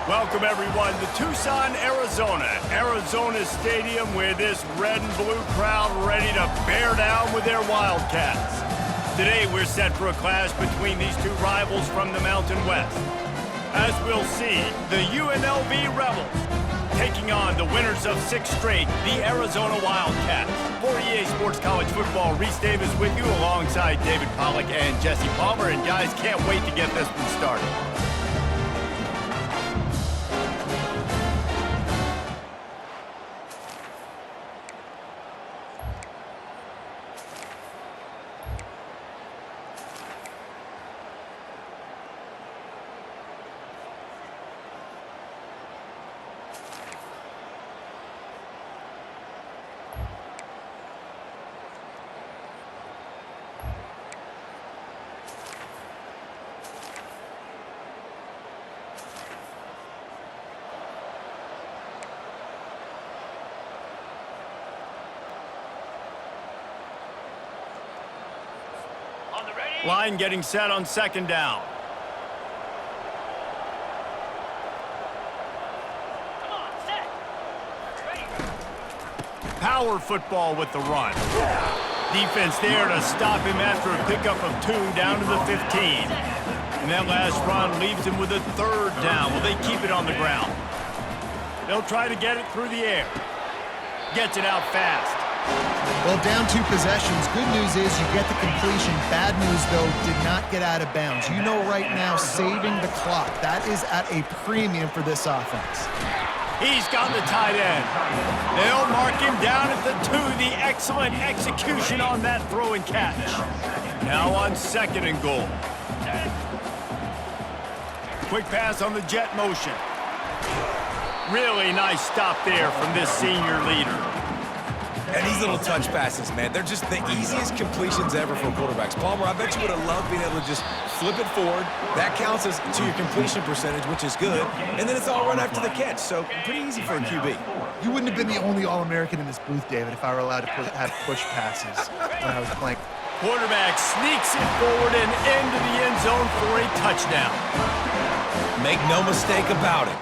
Welcome, everyone, to Tucson, Arizona. Arizona Stadium with this red and blue crowd ready to bear down with their Wildcats. Today, we're set for a clash between these two rivals from the Mountain West. As we'll see, the UNLV Rebels taking on the winners of 6 straight, the Arizona Wildcats. For EA Sports College Football, Reese Davis with you alongside David Pollack and Jesse Palmer. And guys, can't wait to get this one started. Line getting set on 2nd down. Come on, set. Ready. Power football with the run. Defense there to stop him after a pickup of 2 down to the 15. And that last run leaves him with a 3rd down. Will they keep it on the ground? They'll try to get it through the air. Gets it out fast. Well, down 2 possessions. Good news is you get the completion. Bad news, though, did not get out of bounds. You know right now, saving the clock. That is at a premium for this offense. He's got the tight end. They'll mark him down at the 2. The excellent execution on that throw and catch. Now on 2nd and goal. Quick pass on the jet motion. Really nice stop there from this senior leader. And these little touch passes, man, they're just the easiest completions ever for quarterbacks. Palmer, I bet you would have loved being able to just flip it forward. That counts as to your completion percentage, which is good. And then it's all run after the catch, so pretty easy for a QB. You wouldn't have been the only All-American in this booth, David, if I were allowed to have push passes when I was playing. Quarterback sneaks it forward and into the end zone for a touchdown. Make no mistake about it.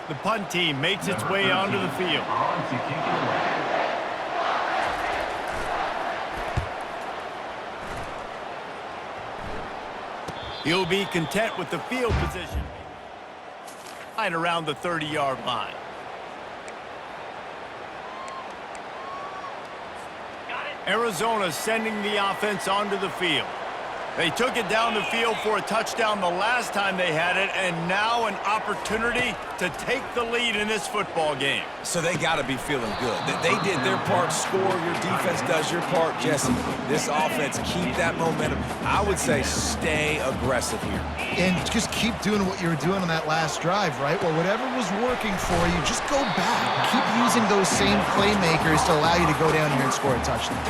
The punt team makes its way onto the field. He'll be content with the field position. Right around the 30-yard line. Arizona sending the offense onto the field. They took it down the field for a touchdown the last time they had it, and now an opportunity to take the lead in this football game. So they got to be feeling good. They did their part, score. Your defense does your part, Jesse. This offense, keep that momentum. I would say stay aggressive here. And just keep doing what you were doing on that last drive, right? Well, whatever was working for you, just go back. Keep using those same playmakers to allow you to go down here and score a touchdown.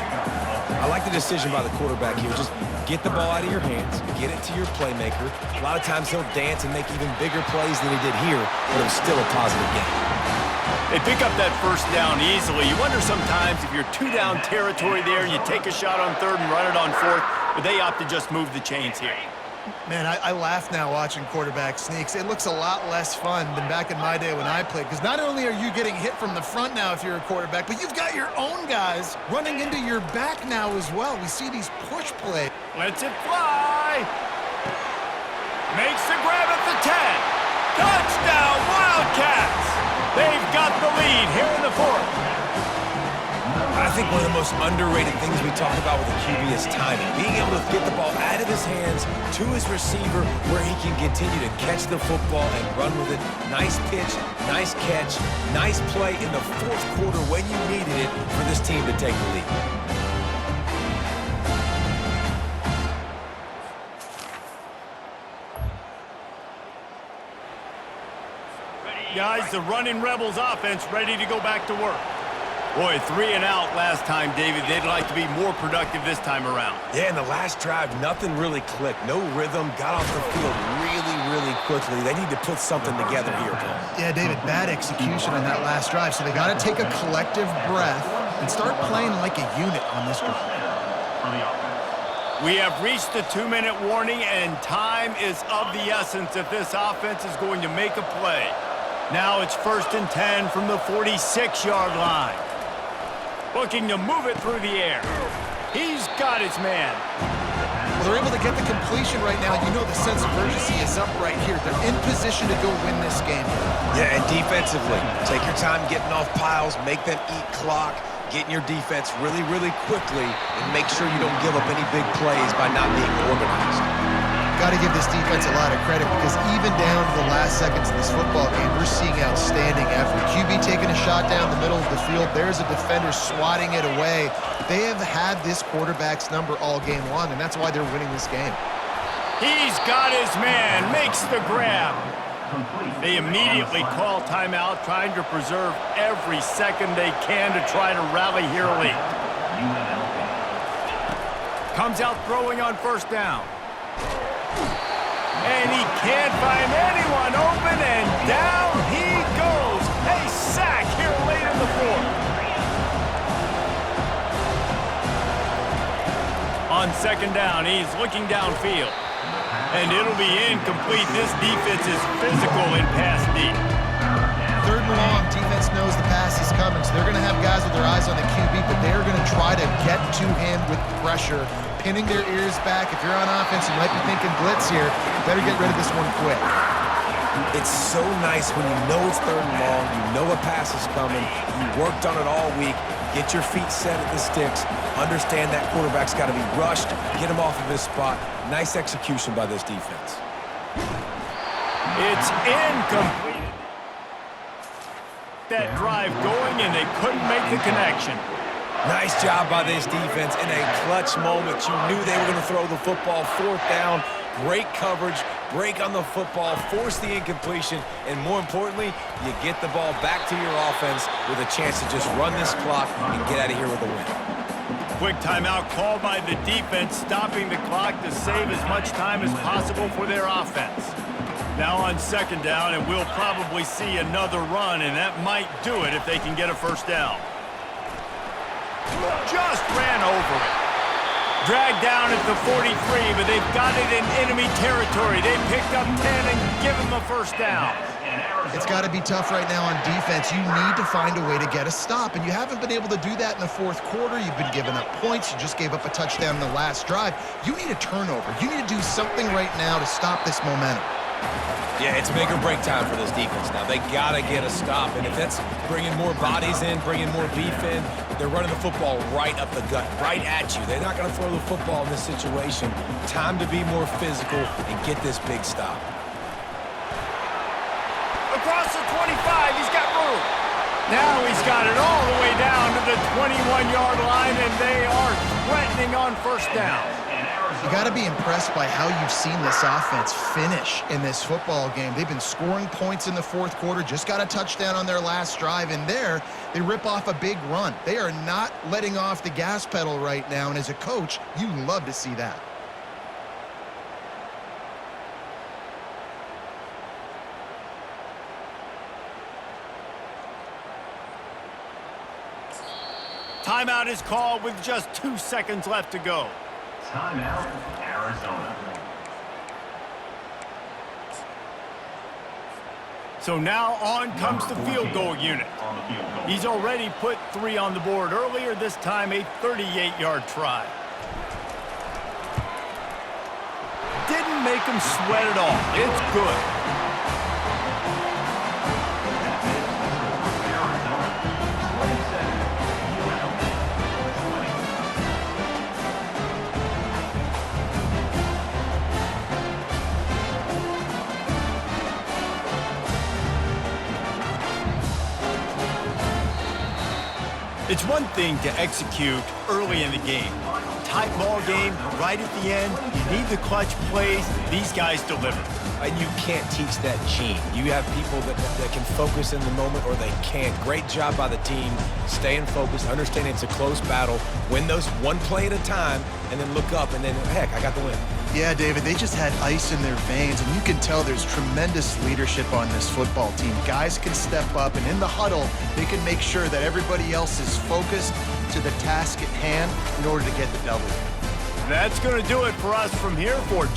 I like the decision by the quarterback here. Just get the ball out of your hands, get it to your playmaker. A lot of times he'll dance and make even bigger plays than he did here, but it was still a positive game. They pick up that 1st down easily. You wonder sometimes if you're 2-down territory there, you take a shot on 3rd and run it on 4th, but they opt to just move the chains here. Man, I laugh now watching quarterback sneaks. It looks a lot less fun than back in my day when I played, because not only are you getting hit from the front now if you're a quarterback, but you've got your own guys running into your back now as well. We see these push plays. Lets it fly. Makes the grab at the 10. Touchdown, Wildcats! They've got the lead here in the 4th. I think one of the most underrated things we talk about with a QB is timing. Being able to get the ball out of his hands to his receiver where he can continue to catch the football and run with it. Nice pitch, nice catch, nice play in the 4th quarter when you needed it for this team to take the lead. Guys, the running Rebels offense ready to go back to work. Boy, 3 and out last time, David. They'd like to be more productive this time around. Yeah, in the last drive, nothing really clicked. No rhythm, got off the field really quickly. They need to put something together here, Paul. Yeah, David, bad execution on that last drive, so they got to take a collective breath and start playing like a unit on this drive. We have reached the 2-minute warning, and time is of the essence if this offense is going to make a play. Now it's 1st and 10 from the 46-yard line. Looking to move it through the air. He's got his man. Well, they're able to get the completion right now. You know the sense of urgency is up right here. They're in position to go win this game. Yeah, and defensively, take your time getting off piles, make them eat clock, get in your defense really, really quickly, and make sure you don't give up any big plays by not being organized. Got to give this defense a lot of credit because even down to the last seconds of this football game, we're seeing outstanding effort. QB taking a shot down the middle of the field. There's a defender swatting it away. They have had this quarterback's number all game long, and that's why they're winning this game. He's got his man, makes the grab. They immediately call timeout, trying to preserve every second they can to try to rally here late. Comes out throwing on 1st down. And he can't find anyone open, and down he goes. A sack here late in the 4th. On 2nd down, he's looking downfield. And it'll be incomplete. This defense is physical in pass deep. 3rd and long, defense knows the pass is coming, so they're going to have guys with their eyes on the QB, but they're going to try to get to him with pressure, pinning their ears back. If you're on offense, you might be thinking blitz here. Better get rid of this one quick. It's so nice when you know it's 3rd and long, you know a pass is coming, you worked on it all week, get your feet set at the sticks, understand that quarterback's got to be rushed, get him off of his spot. Nice execution by this defense. It's incomplete. That drive going, and they couldn't make the connection. Nice job by this defense in a clutch moment. You knew they were going to throw the football. 4th down, great coverage, break on the football, force the incompletion, and more importantly, you get the ball back to your offense with a chance to just run this clock and get out of here with a win. Quick timeout called by the defense, stopping the clock to save as much time as possible for their offense. Now on 2nd down, and we'll probably see another run, and that might do it if they can get a 1st down. Just ran over it. Dragged down at the 43, but they've got it in enemy territory. They picked up 10 and give them a 1st down. It's got to be tough right now on defense. You need to find a way to get a stop, and you haven't been able to do that in the 4th quarter. You've been giving up points. You just gave up a touchdown in the last drive. You need a turnover. You need to do something right now to stop this momentum. Yeah, it's make or break time for this defense now. They got to get a stop, and if that's bringing more bodies in, bringing more beef in, they're running the football right up the gut, right at you. They're not going to throw the football in this situation. Time to be more physical and get this big stop. Across the 25, he's got room. Now he's got it all the way down to the 21-yard line, and they are threatening on 1st down. You got to be impressed by how you've seen this offense finish in this football game. They've been scoring points in the 4th quarter, just got a touchdown on their last drive, and there they rip off a big run. They are not letting off the gas pedal right now, and as a coach, you love to see that. Timeout is called with just 2 seconds left to go. Timeout, Arizona. So now on comes the field goal unit. He's already put 3 on the board earlier, this time a 38-yard try. Didn't make him sweat at all. It's good. It's one thing to execute early in the game. Tight ball game, right at the end, you need the clutch plays. These guys deliver. And you can't teach that gene. You have people that can focus in the moment or they can't. Great job by the team, staying focused, understanding it's a close battle, win those one play at a time, and then look up and then, heck, I got the win. Yeah, David, they just had ice in their veins, and you can tell there's tremendous leadership on this football team. Guys can step up, and in the huddle, they can make sure that everybody else is focused to the task at hand in order to get the W. That's going to do it for us from here for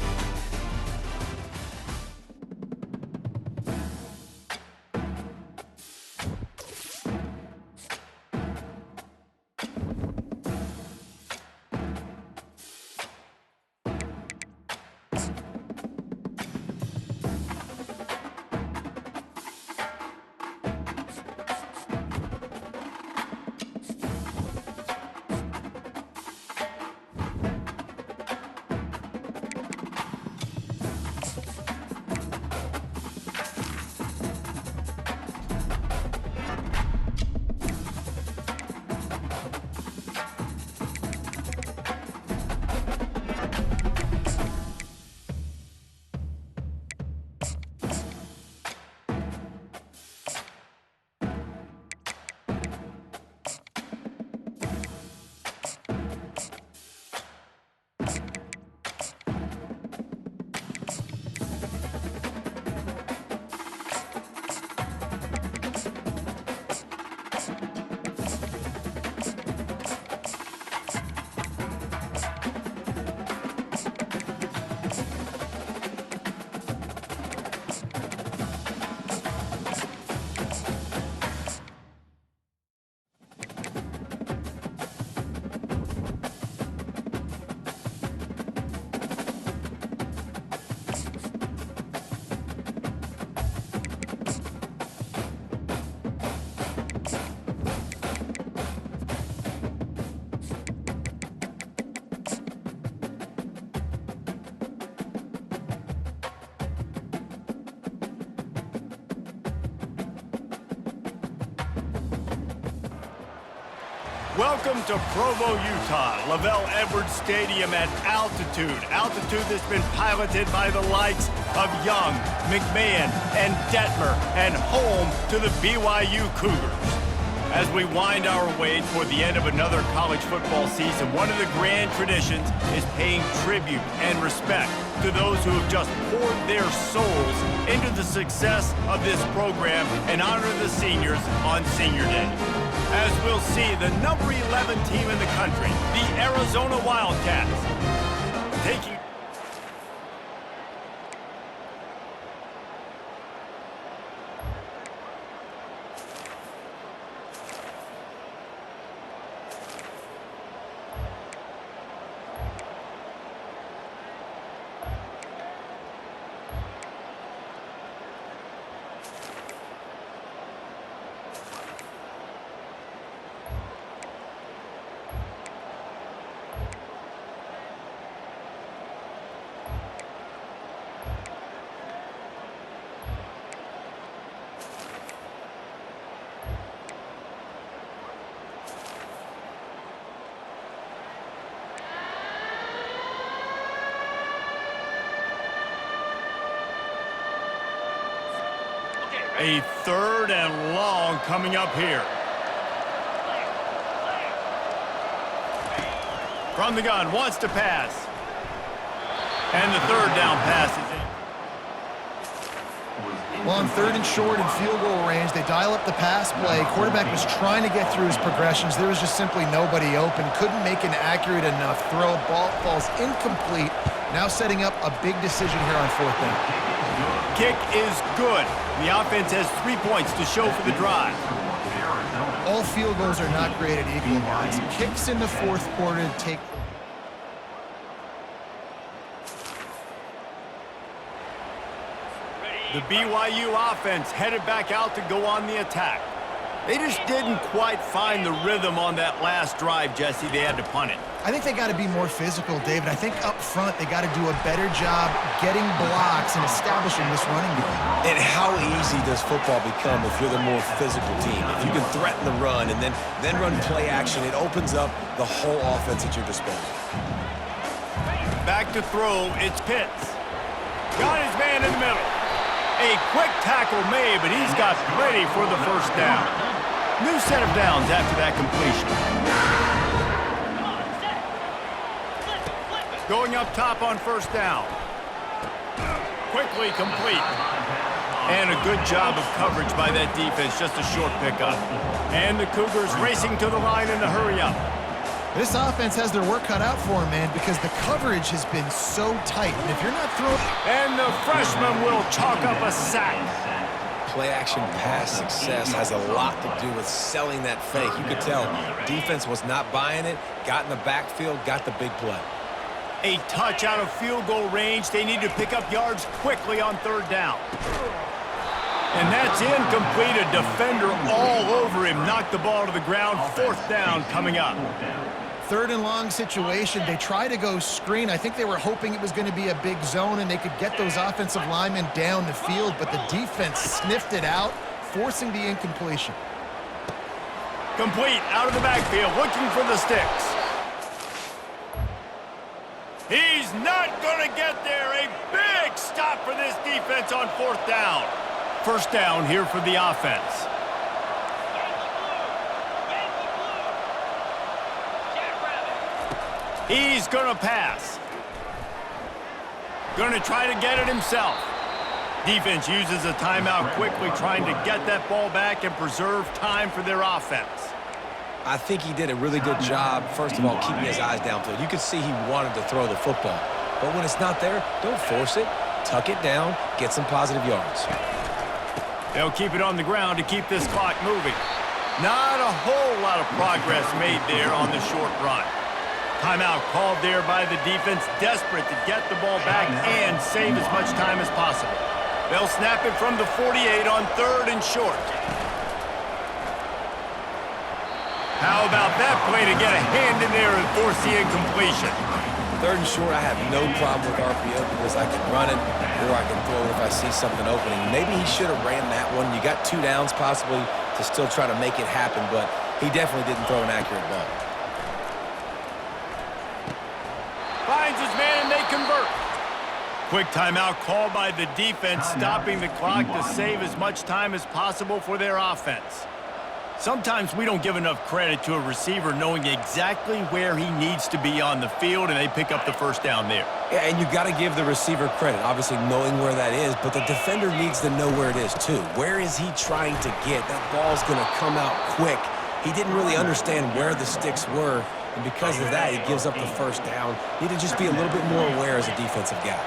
Welcome to Provo, Utah, Lavelle Edwards Stadium at altitude. Altitude that's been piloted by the likes of Young, McMahon, and Detmer, and home to the BYU Cougars. As we wind our way toward the end of another college football season, one of the grand traditions is paying tribute and respect to those who have just poured their souls into the success of this program and honor the seniors on Senior Day. As we'll see, the number 11 team in the country, the Arizona Wildcats, taking... A 3rd and long coming up here. From the gun, wants to pass. And the 3rd down pass is in. Well, on 3rd and short and field goal range, they dial up the pass play. Quarterback was trying to get through his progressions. There was just simply nobody open. Couldn't make an accurate enough throw. Ball falls incomplete. Now setting up a big decision here on 4th down. Kick is good. The offense has 3 points to show for the drive. All field goals are not created equal, guys. Kicks in the 4th quarter to take... The BYU offense headed back out to go on the attack. They just didn't quite find the rhythm on that last drive, Jesse. They had to punt it. I think they got to be more physical, David. I think up front they got to do a better job getting blocks and establishing this running game. And how easy does football become if you're the more physical team? If you can threaten the run and then run play action, it opens up the whole offense at your disposal. Back to throw, it's Pitts. Got his man in the middle. A quick tackle made, but he's got ready for the 1st down. New set of downs after that completion. Going up top on 1st down. Quickly complete. And a good job of coverage by that defense, just a short pickup. And the Cougars racing to the line in the hurry up. This offense has their work cut out for them, man, because the coverage has been so tight. And if you're not throwing... And the freshman will chalk up a sack. Play-action pass success has a lot to do with selling that fake. You could tell defense was not buying it, got in the backfield, got the big play. A touch out of field goal range. They need to pick up yards quickly on third down. And that's incomplete. A defender all over him. Knocked the ball to the ground. Fourth down coming up. Third and long situation. They try to go screen. I think they were hoping it was going to be a big zone and they could get those offensive linemen down the field, but the defense sniffed it out, forcing the incompletion. Complete out of the backfield, looking for the sticks. He's not going to get there. A big stop for this defense on fourth down. First down here for the offense. He's going to pass. Going to try to get it himself. Defense uses a timeout quickly, trying to get that ball back and preserve time for their offense. I think he did a really good job, first of all, keeping his eyes downfield. You could see he wanted to throw the football. But when it's not there, don't force it. Tuck it down, get some positive yards. They'll keep it on the ground to keep this clock moving. Not a whole lot of progress made there on the short run. Timeout called there by the defense, desperate to get the ball back and save as much time as possible. They'll snap it from the 48 on third and short. How about that play to get a hand in there and force the incompletion? Third and short, I have no problem with RPO because I can run it or I can throw it if I see something opening. Maybe he should have ran that one. You got 2 downs possibly to still try to make it happen, but he definitely didn't throw an accurate ball. Finds his man and they convert. Quick timeout called by the defense, stopping the clock to save as much time as possible for their offense. Sometimes we don't give enough credit to a receiver knowing exactly where he needs to be on the field, and they pick up the first down there. Yeah, and you got to give the receiver credit, obviously knowing where that is, but the defender needs to know where it is too. Where is he trying to get? That ball's going to come out quick. He didn't really understand where the sticks were, and because of that, he gives up the first down. Need to just be a little bit more aware as a defensive guy.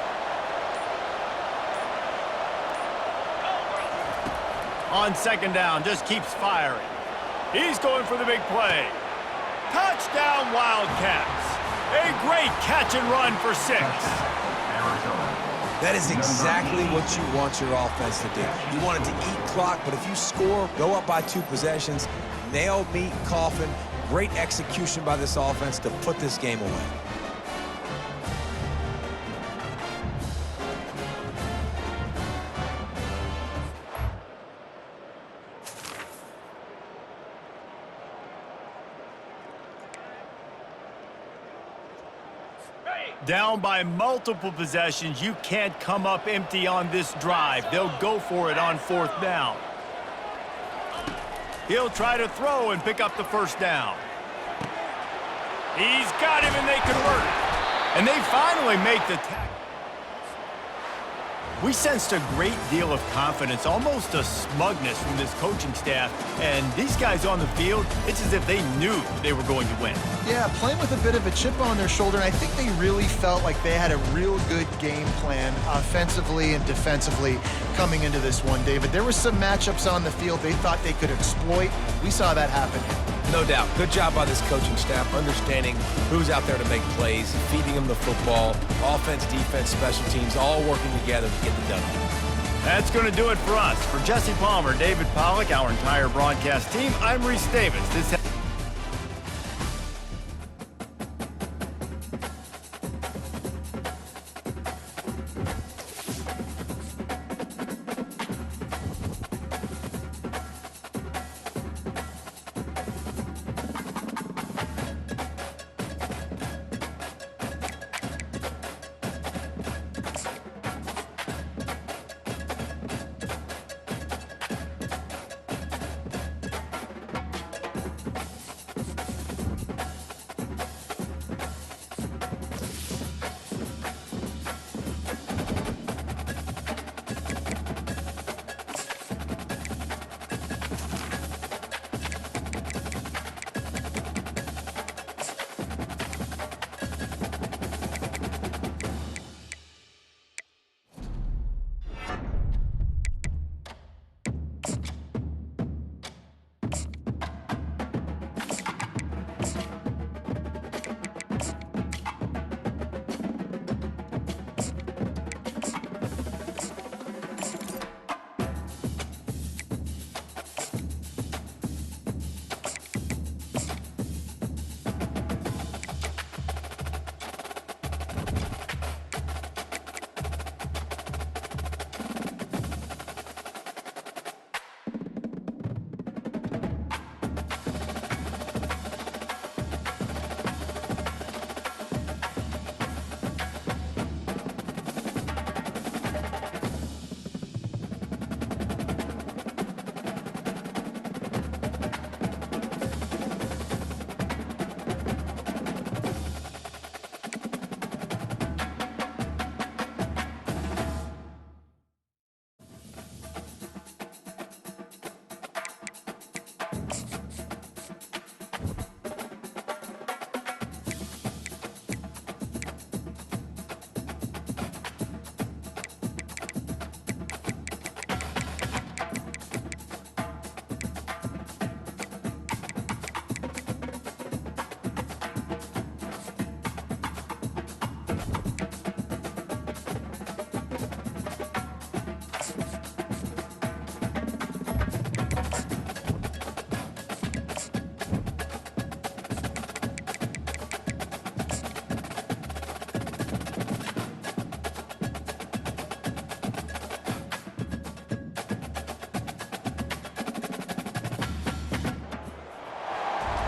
On second down, just keeps firing. He's going for the big play. Touchdown, Wildcats. A great catch and run for 6. That is exactly what you want your offense to do. You want it to eat clock, but if you score, go up by 2 possessions, nail, meet, coffin. Great execution by this offense to put this game away. Down by multiple possessions, you can't come up empty on this drive. They'll go for it on fourth down. He'll try to throw and pick up the first down. He's got him and they convert. And they finally make the tackle. We sensed a great deal of confidence, almost a smugness from this coaching staff. And these guys on the field, it's as if they knew they were going to win. Yeah, playing with a bit of a chip on their shoulder. And I think they really felt like they had a real good game plan offensively and defensively coming into this one, David. There were some matchups on the field they thought they could exploit. We saw that happen. No doubt. Good job by this coaching staff, understanding who's out there to make plays, feeding them the football, offense, defense, special teams, all working together to get the done. That's going to do it for us. For Jesse Palmer, David Pollack, our entire broadcast team, I'm Reese Davis. This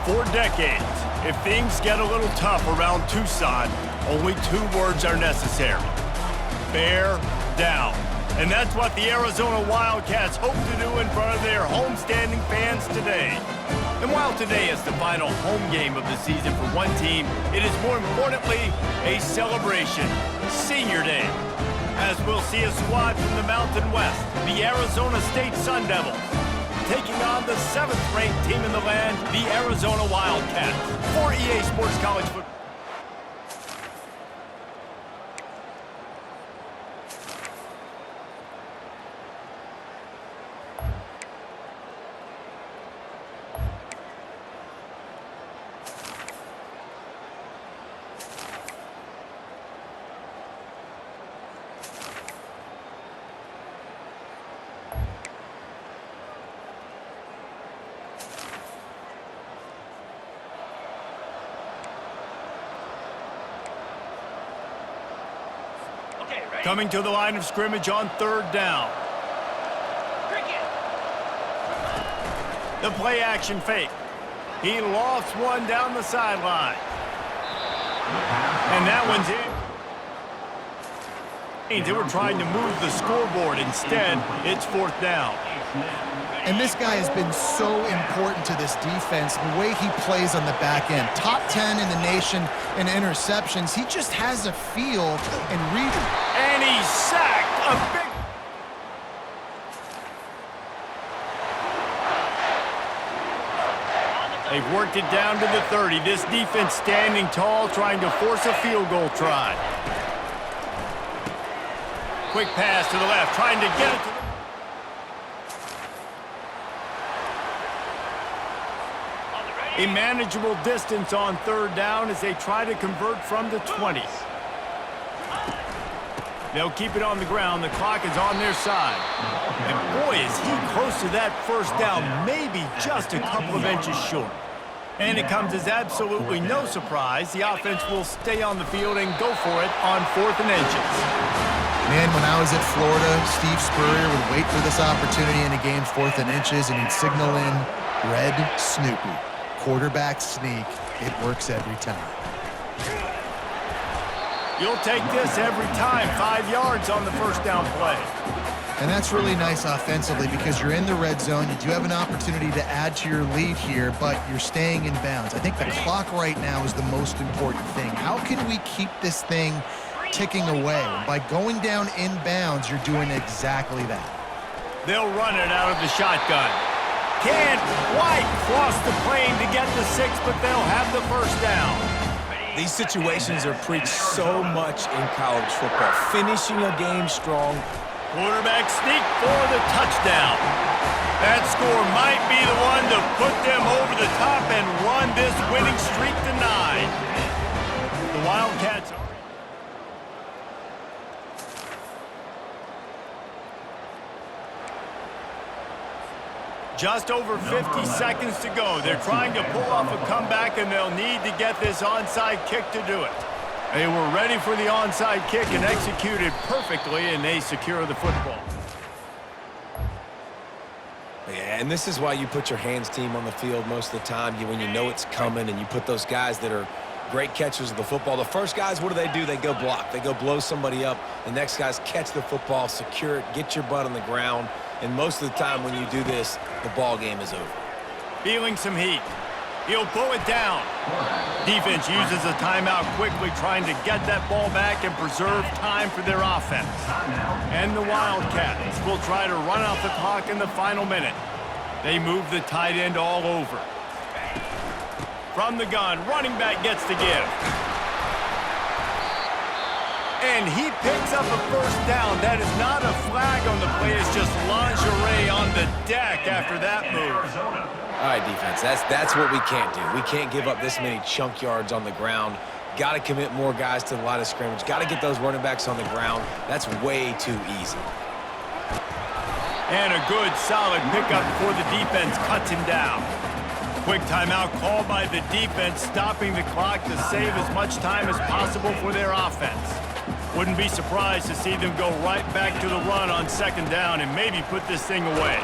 For decades, if things get a little tough around Tucson, only 2 words are necessary. Bear down. And that's what the Arizona Wildcats hope to do in front of their homestanding fans today. And while today is the final home game of the season for one team, it is more importantly a celebration, Senior Day, as we'll see a squad from the Mountain West, the Arizona State Sun Devils, taking on the 7th-ranked team in the land, the Arizona Wildcats. For EA Sports College Football. Okay, ready? Coming to the line of scrimmage on 3rd down. Cricket. The play action fake. He lofts one down the sideline. And that one's in. They were trying to move the scoreboard. Instead, it's 4th down. And this guy has been so important to this defense, the way he plays on the back end. Top 10 in the nation in interceptions. He just has a feel and read. And he's sacked. A big... They've worked it down to the 30. This defense standing tall, trying to force a field goal try. Quick pass to the left, trying to get it to the... A manageable distance on 3rd down as they try to convert from the 20. They'll keep it on the ground. The clock is on their side. And boy, is he close to that 1st down, maybe just a couple of inches short. And it comes as absolutely no surprise. The offense will stay on the field and go for it on 4th and inches. Man, when I was at Florida, Steve Spurrier would wait for this opportunity in a game 4th and inches, and he'd signal in Red Snoopy. Quarterback sneak. It works every time. You'll take this every time. 5 yards on the 1st down play. And that's really nice offensively because you're in the red zone. You do have an opportunity to add to your lead here, but you're staying in bounds. I think the clock right now is the most important thing. How can we keep this thing ticking away? By going down in bounds, you're doing exactly that. They'll run it out of the shotgun. Can't quite cross the plane to get the 6, but they'll have the 1st down. These situations are preached so much in college football. Finishing a game strong. Quarterback sneak for the touchdown. That score might be the one to put them over the top and run this winning streak to 9. The Wildcats are... Just over 50 seconds to go. They're trying to pull off a comeback, and they'll need to get this onside kick to do it. They were ready for the onside kick and executed perfectly, and they secure the football. Yeah, and this is why you put your hands team on the field most of the time when you know it's coming, and you put those guys that are great catchers of the football. The first guys, what do? They go block. They go blow somebody up. The next guys catch the football, secure it, get your butt on the ground. And most of the time when you do this, the ball game is over. Feeling some heat. He'll pull it down. Defense uses a timeout quickly, trying to get that ball back and preserve time for their offense. And the Wildcats will try to run out the clock in the final minute. They move the tight end all over. From the gun, running back gets the give. And he picks up a 1st down. That is not a flag on the play. It's just lingerie on the deck after that move. All right, defense, that's what we can't do. We can't give up this many chunk yards on the ground. Got to commit more guys to the line of scrimmage. Got to get those running backs on the ground. That's way too easy. And a good, solid pickup before the defense cuts him down. Quick timeout called by the defense, stopping the clock to save as much time as possible for their offense. Wouldn't be surprised to see them go right back to the run on 2nd down and maybe put this thing away.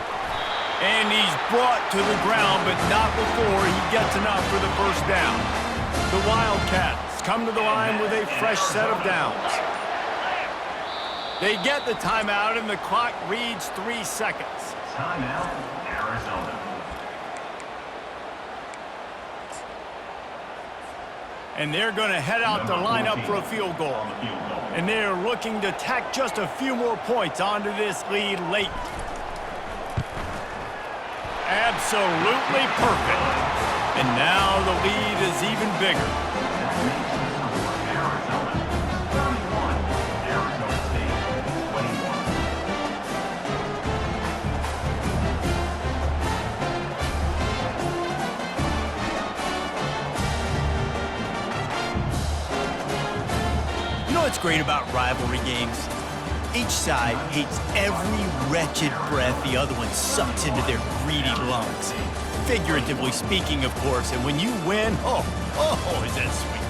And he's brought to the ground, but not before he gets enough for the first down. The Wildcats come to the line with a fresh set of downs. They get the timeout, and the clock reads 3 seconds. Timeout, Arizona. And they're going to head out to line up for a field goal. And they're looking to tack just a few more points onto this lead late. Absolutely perfect. And now the lead is even bigger. Arizona 31, Arizona State 21. You know what's great about rivalry games? Each side hates every wretched breath the other one sucks into their greedy lungs. Figuratively speaking, of course, and when you win, oh, is that sweet.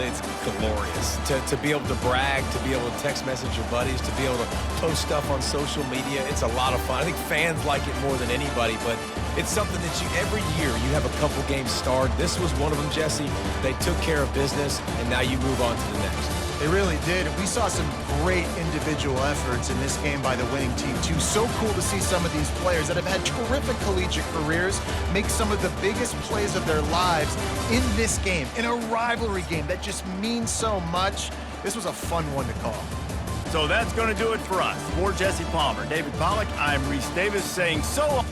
It's glorious. To be able to brag, to be able to text message your buddies, to be able to post stuff on social media, it's a lot of fun. I think fans like it more than anybody, but it's something that every year you have a couple games starred. This was one of them, Jesse. They took care of business, and now you move on to the next. They really did. We saw some great individual efforts in this game by the winning team, too. So cool to see some of these players that have had terrific collegiate careers make some of the biggest plays of their lives in this game, in a rivalry game that just means so much. This was a fun one to call. So that's going to do it for us. For Jesse Palmer, David Pollack, I'm Reese Davis saying so long.